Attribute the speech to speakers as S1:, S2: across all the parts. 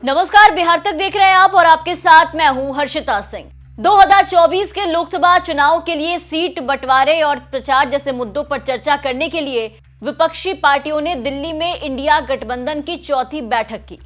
S1: नमस्कार, बिहार तक देख रहे हैं आप और आपके साथ मैं हूं हर्षिता सिंह। 2024 के लोकसभा चुनाव के लिए सीट बंटवारे और प्रचार जैसे मुद्दों पर चर्चा करने के लिए विपक्षी पार्टियों ने दिल्ली में इंडिया गठबंधन की चौथी बैठक की।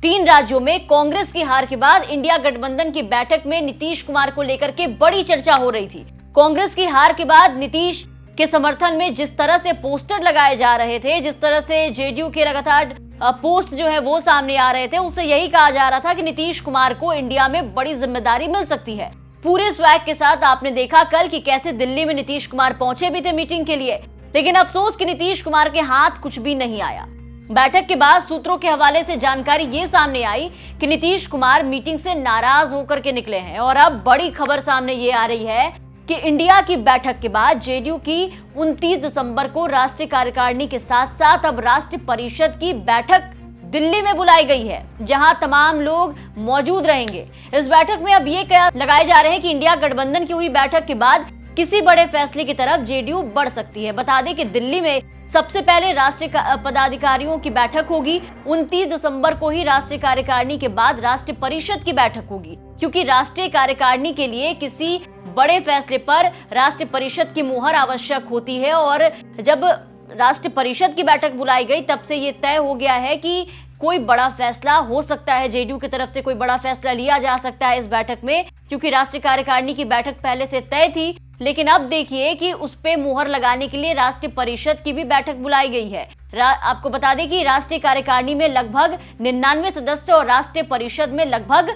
S1: 3 राज्यों में कांग्रेस की हार के बाद इंडिया गठबंधन की बैठक में नीतीश कुमार को लेकर के बड़ी चर्चा हो रही थी। कांग्रेस की हार के बाद नीतीश के समर्थन में जिस तरह से पोस्टर लगाए जा रहे थे, जिस तरह से जेडीयू के लगातार पोस्ट जो है वो सामने आ रहे थे, उससे यही कहा जा रहा था कि नीतीश कुमार को इंडिया में बड़ी जिम्मेदारी मिल सकती है। पूरे स्वैग के साथ आपने देखा कल कि कैसे दिल्ली में नीतीश कुमार पहुंचे भी थे मीटिंग के लिए, लेकिन अफसोस कि नीतीश कुमार के हाथ कुछ भी नहीं आया। बैठक के बाद सूत्रों के हवाले से जानकारी ये सामने आई कि नीतीश कुमार मीटिंग से नाराज होकर के निकले हैं और अब बड़ी खबर सामने ये आ रही है कि इंडिया की बैठक के बाद जेडीयू की 29 दिसंबर को राष्ट्रीय कार्यकारिणी के साथ साथ अब राष्ट्रीय परिषद की बैठक दिल्ली में बुलाई गई है, जहां तमाम लोग मौजूद रहेंगे। इस बैठक में अब ये कयास लगाए जा रहे हैं कि इंडिया गठबंधन की हुई बैठक के बाद किसी बड़े फैसले की तरफ जेडीयू बढ़ सकती है। बता दें कि दिल्ली में सबसे पहले राष्ट्रीय पदाधिकारियों की बैठक होगी। 29 दिसंबर को ही राष्ट्रीय कार्यकारिणी के बाद राष्ट्रीय परिषद की बैठक होगी, क्योंकि राष्ट्रीय कार्यकारिणी के लिए किसी बड़े फैसले पर राष्ट्रीय परिषद की मुहर आवश्यक होती है। और जब राष्ट्रीय परिषद की बैठक बुलाई गई तब से ये तय हो गया है कि कोई बड़ा फैसला हो सकता है, जेडीयू की तरफ से कोई बड़ा फैसला लिया जा सकता है इस बैठक में, क्योंकि राष्ट्रीय कार्यकारिणी की बैठक पहले से तय थी। लेकिन अब देखिए कि उस पे मुहर लगाने के लिए राष्ट्रीय परिषद की भी बैठक बुलाई गई है। आपको बता दें कि राष्ट्रीय कार्यकारिणी में लगभग 99 सदस्य और राष्ट्रीय परिषद में लगभग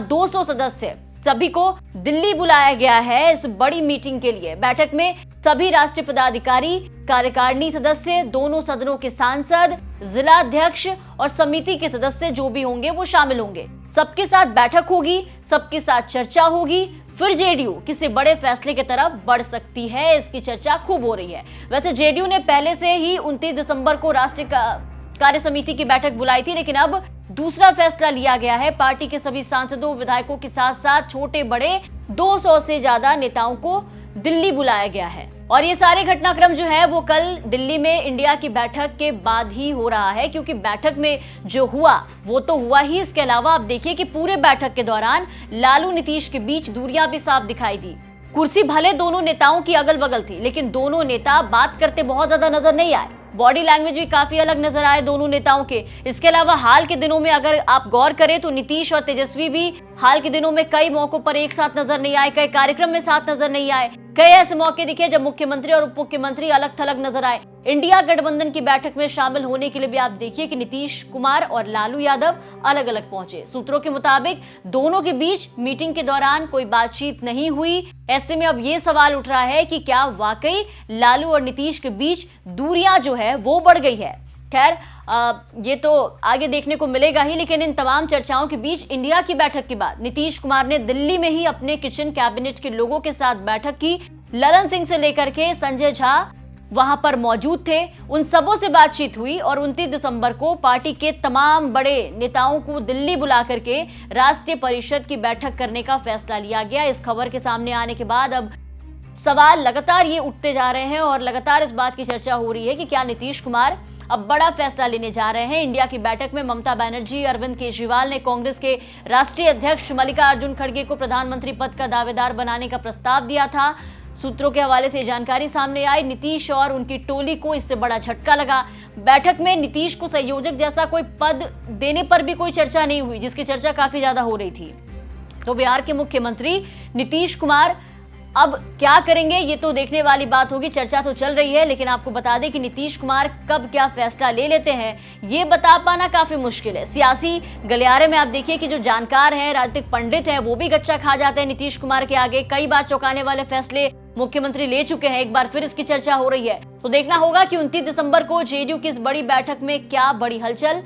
S1: 200 सदस्य, सभी को दिल्ली बुलाया गया है इस बड़ी मीटिंग के लिए। बैठक में सभी राष्ट्रीय पदाधिकारी, कार्यकारिणी सदस्य, दोनों सदनों के सांसद, जिला अध्यक्ष और समिति के सदस्य जो भी होंगे वो शामिल होंगे। सबके साथ बैठक होगी, सबके साथ चर्चा होगी, फिर जेडीयू किसी बड़े फैसले की तरफ बढ़ सकती है। इसकी चर्चा खूब हो रही है। वैसे जेडीयू ने पहले से ही 29 दिसंबर को राष्ट्रीय कार्य समिति की बैठक बुलाई थी, लेकिन अब दूसरा फैसला लिया गया है। पार्टी के सभी सांसदों, विधायकों के साथ साथ छोटे बड़े 200 से ज्यादा नेताओं को दिल्ली बुलाया गया है। और ये सारे घटनाक्रम जो है वो कल दिल्ली में इंडिया की बैठक के बाद ही हो रहा है, क्योंकि बैठक में जो हुआ वो तो हुआ ही। इसके अलावा आप देखिए कि पूरे बैठक के दौरान लालू नीतीश के बीच दूरियां भी साफ दिखाई दी। कुर्सी भले दोनों नेताओं की अगल बगल थी, लेकिन दोनों नेता बात करते बहुत ज्यादा नजर नहीं आए। बॉडी लैंग्वेज भी काफी अलग नजर आए दोनों नेताओं के। इसके अलावा हाल के दिनों में अगर आप गौर करें तो नीतीश और तेजस्वी भी हाल के दिनों में कई मौकों पर एक साथ नजर नहीं आए, कई कार्यक्रम में साथ नजर नहीं आए। कई ऐसे मौके दिखे जब मुख्यमंत्री और उप मुख्यमंत्री अलग थलग नजर आए। इंडिया गठबंधन की बैठक में शामिल होने के लिए भी आप देखिए कि नीतीश कुमार और लालू यादव अलग अलग पहुंचे। सूत्रों के मुताबिक दोनों के बीच मीटिंग के दौरान कोई बातचीत नहीं हुई। ऐसे में अब ये सवाल उठ रहा है कि क्या वाकई लालू और नीतीश के बीच दूरियां जो है वो बढ़ गई है। खैर, ये तो आगे देखने को मिलेगा ही, लेकिन इन तमाम चर्चाओं के बीच इंडिया की बैठक के बाद नीतीश कुमार ने दिल्ली में ही अपने किचन कैबिनेट के लोगों के साथ बैठक की। ललन सिंह से लेकर के संजय झा वहां पर मौजूद थे, उन सबों से बातचीत हुई और 29 दिसंबर को पार्टी के तमाम बड़े नेताओं को दिल्ली बुला करके राष्ट्रीय परिषद की बैठक करने का फैसला लिया गया। इस खबर के सामने आने के बाद अब सवाल लगातार ये उठते जा रहे हैं और लगातार इस बात की चर्चा हो रही है कि क्या नीतीश कुमार अब बड़ा फैसला लेने जा रहे हैं। इंडिया की बैठक में ममता बनर्जी, अरविंद केजरीवाल ने कांग्रेस के राष्ट्रीय अध्यक्ष मल्लिकार्जुन खड़गे को प्रधानमंत्री पद का दावेदार बनाने का प्रस्ताव दिया था। सूत्रों के हवाले से जानकारी सामने आई। नीतीश और उनकी टोली को इससे बड़ा झटका लगा। बैठक में नीतीश को संयोजक जैसा कोई पद देने पर भी कोई चर्चा नहीं हुई, जिसकी चर्चा काफी ज्यादा हो रही थी। तो बिहार के मुख्यमंत्री नीतीश कुमार अब क्या करेंगे ये तो देखने वाली बात होगी। चर्चा तो चल रही है, लेकिन आपको बता दें कि नीतीश कुमार कब क्या फैसला ले लेते हैं ये बता पाना काफी मुश्किल है। सियासी गलियारे में आप देखिए कि जो जानकार हैं, राजनीतिक पंडित हैं, वो भी गच्चा खा जाते हैं नीतीश कुमार के आगे। कई बार चौंकाने वाले फैसले मुख्यमंत्री ले चुके हैं, एक बार फिर इसकी चर्चा हो रही है। तो देखना होगा कि 29 दिसंबर को जेडीयू की इस बड़ी बैठक में क्या बड़ी हलचल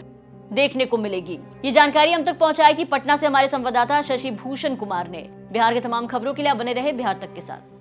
S1: देखने को मिलेगी। ये जानकारी हम तक पहुंचाई थी पटना से हमारे संवाददाता शशि भूषण कुमार ने। बिहार के तमाम खबरों के लिए बने रहे बिहार तक के साथ।